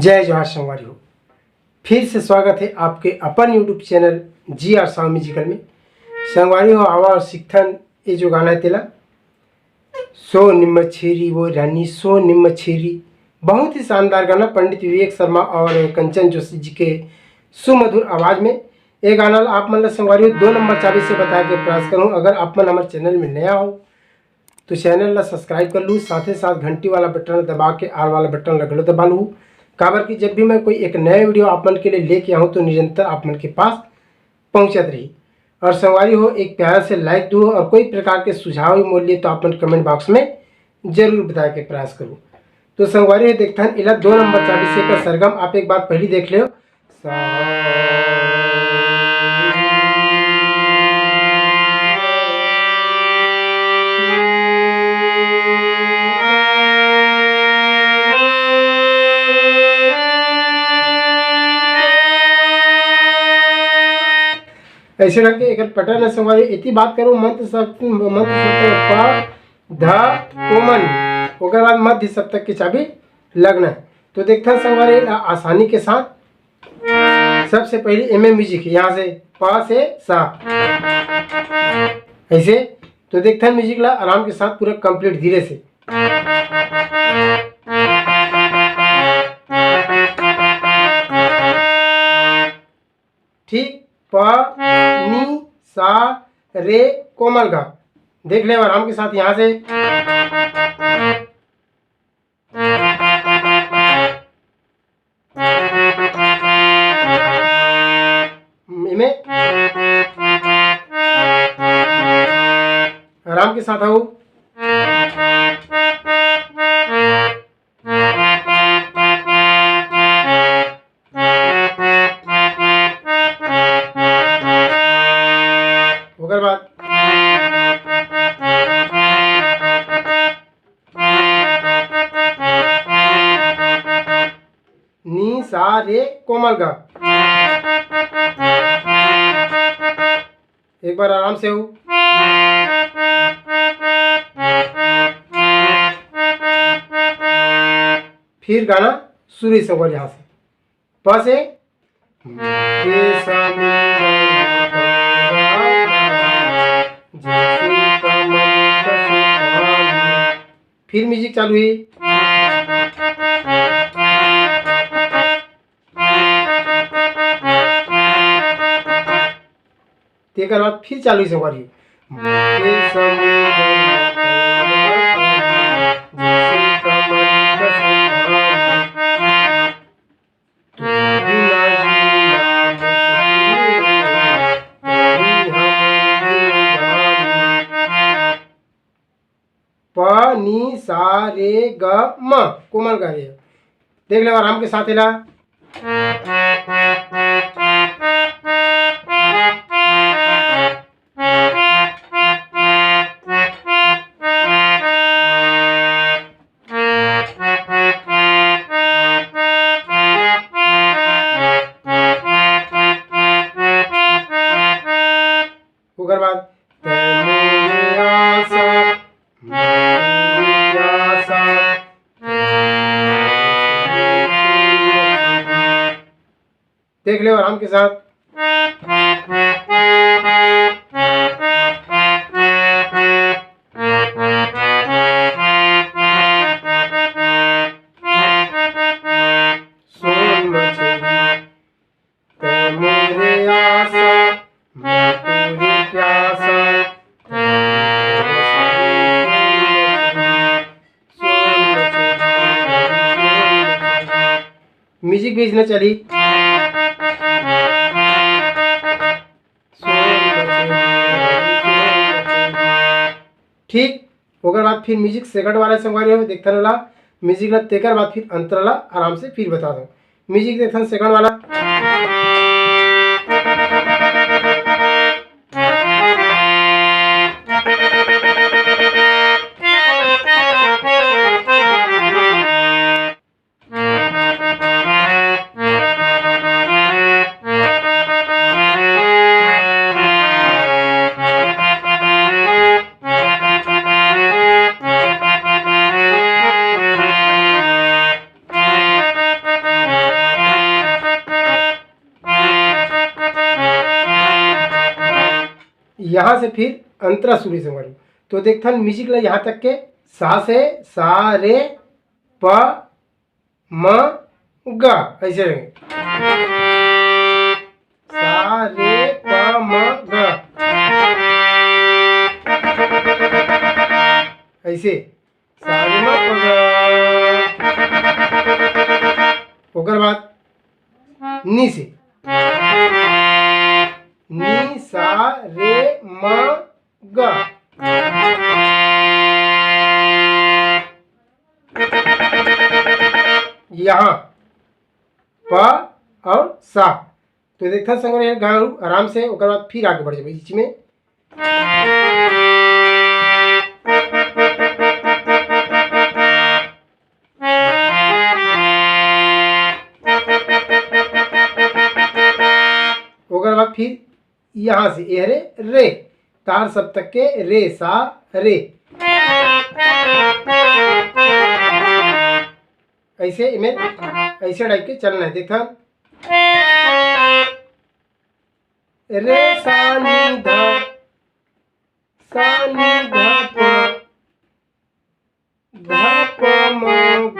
जय जोहार संगवारी हो। फिर से स्वागत है आपके अपन YouTube channel GR sound musical में। संगवारी हो आवा और सिक्थन ये जो गाना है तेला सो निम्म छेरी वो रानी सो निम्म छेरी, बहुत ही शानदार गाना पंडित विवेक शर्मा और कंचन जोशी जी के सुमधुर आवाज़ में। ये गाना आप मतलब संगवारी हो 2 नंबर चाबी से बता के प्रयास करूँ। अगर आप मन हमारे चैनल में नया हो तो चैनल ला सब्सक्राइब कर लूँ, साथ ही साथ घंटी वाला बटन दबा के आल वाला बटन लगलो दबा लूँ। काबर कि जब भी मैं कोई एक नया वीडियो आप मन के लिए लेके आऊँ तो निरंतर आप मन के पास पहुँचत रही। और संगवारी हो एक प्यार से लाइक दो और कोई प्रकार के सुझाव ही मोल लिए तो आप मन कमेंट बॉक्स में जरूर बता के प्रयास करूँ। तो संगवारी हो देखता है इला 2 नंबर चाबी से का सरगम आप एक बार पहले देख लो। ऐसे रख के एक पैटर्न है संगवारी। इतनी बात करूँ मंत्र सप्तक प ध कोमल, उसके बाद मध्य सप्तक की चाबी लगना है। तो देखता है संगवारी आसानी के साथ सबसे पहले एम म्यूजिक यहाँ से प से सा ऐसे। तो देखता है म्यूजिक ला आराम के साथ पूरा कंप्लीट धीरे से। ठीक प नी सा रे कोमल गा देख ले आराम के साथ यहाँ से। में आराम के साथ आओ। उसके बाद नी सा रे कोमल गा एक बार आराम से हो। फिर गाना शुरू से होगा यहाँ से प से फिर म्यूजिक चालू है। तेकर बाद फिर चालू से होगा प नी सा रे ग म कोमल गा रे। देख ले आराम के साथ एला। उसके बाद देख ले आराम के साथ। म्यूजिक भेजना चली। ठीक उसके बाद फिर म्यूजिक सेकंड वाला संगवारी हो देखता रहा म्यूजिक ला तेकर बाद फिर अंतराला आराम से फिर बता दो। म्यूजिक देखता सेकंड वाला यहाँ से फिर अंतरा सुरी संगवारी। तो देखथन म्यूजिक ला यहाँ तक के सा से सा रे प म ग ऐसे रहेंगे। सा रे प म ग ऐसे सा रे म प ग। ओकर बाद नी से नी सा रे म ग। यहाँ प और सा। तो देखा संग गाँव आराम से। ओकर बाद फिर आगे बढ़ जाए बीच में। ओकर बाद फिर यहाँ से ए रे रे तार सप्तक के रे सा रे ऐसे इमें ऐसे टाइप के चलना है। देखा रे सा नी ध प म ग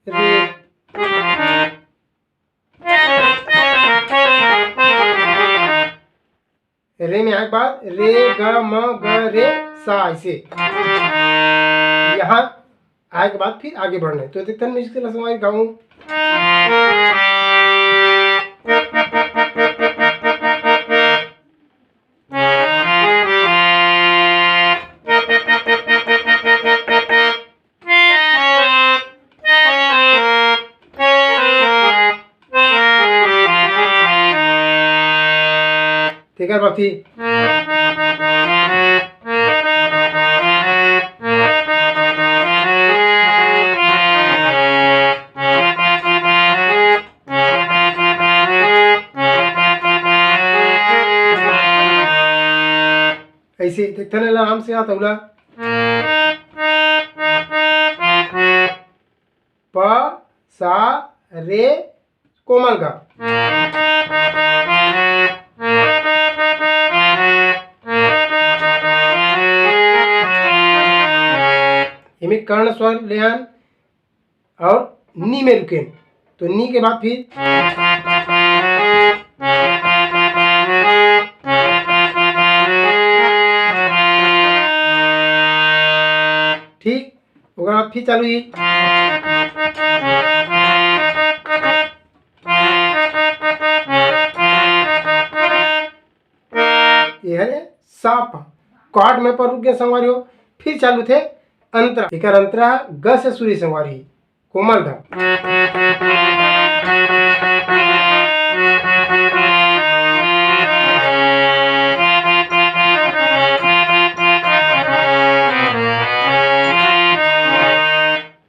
रे। रे में आने के बाद रे ग म ग रे सा ऐसे। यहाँ आए के बाद फिर आगे बढ़ना है। तो देखते हैं म्यूजिक से गाऊं। ठीक है बाती। ऐसे देखते ना आराम से आता उला प सा रे कोमल गा। इमें कर्ण स्वर ले आन और नी में रुके। तो नी के बाद फिर ठीक। ओकर बाद फिर चालू ही ये है साप कॉर्ड में पर रुक गए संगवारी हो। फिर चालू थे अंतरा। एक अंतरा ग से सूर्य संगवारी कोमल गा।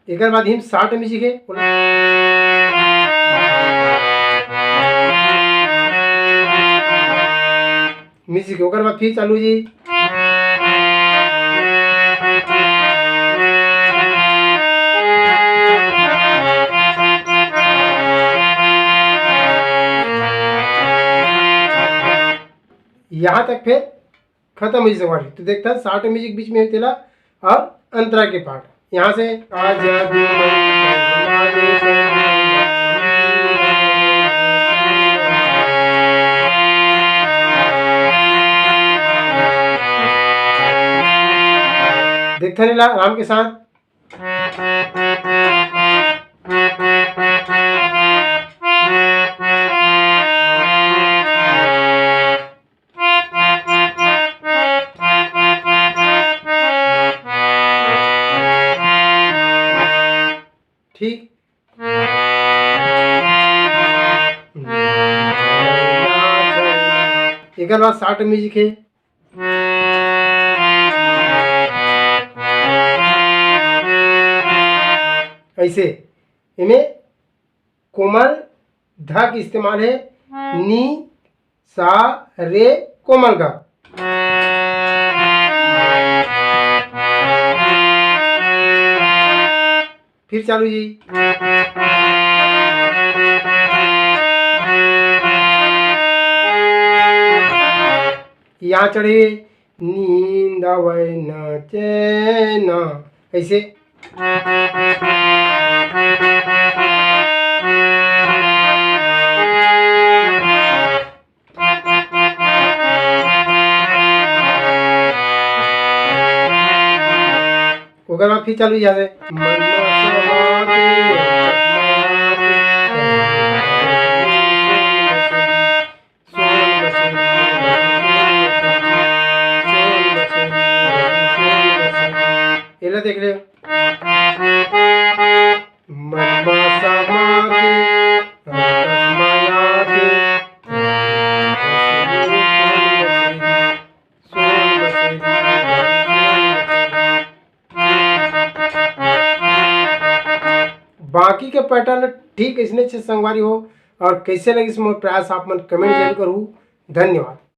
एक बाद हिम 60 में सीखे म्यूजिक। ओकर बाद फिर चालू जी यहाँ तक फिर खत्म म्यूजिक वाली। तो देखता है 60 म्यूजिक बीच में तेला और अंतरा के पार्ट यहाँ से देखते नहीं ला आराम के साथ। ठीक। एक बार 60 म्यूजिक है। ऐसे इनमें कोमल धा की इस्तेमाल है। नी सा रे कोमल गा। फिर चालू जी यहाँ चढ़े हुए नींद आवे न चैन, ऐसे। अगर आप फिर चालू यहाँ से एला देख ले बाकी के पैटर्न ठीक इसने से संगवारी हो। और कैसे लगे इसमें प्रयास आप मन कमेंट जरूर करूँ। धन्यवाद।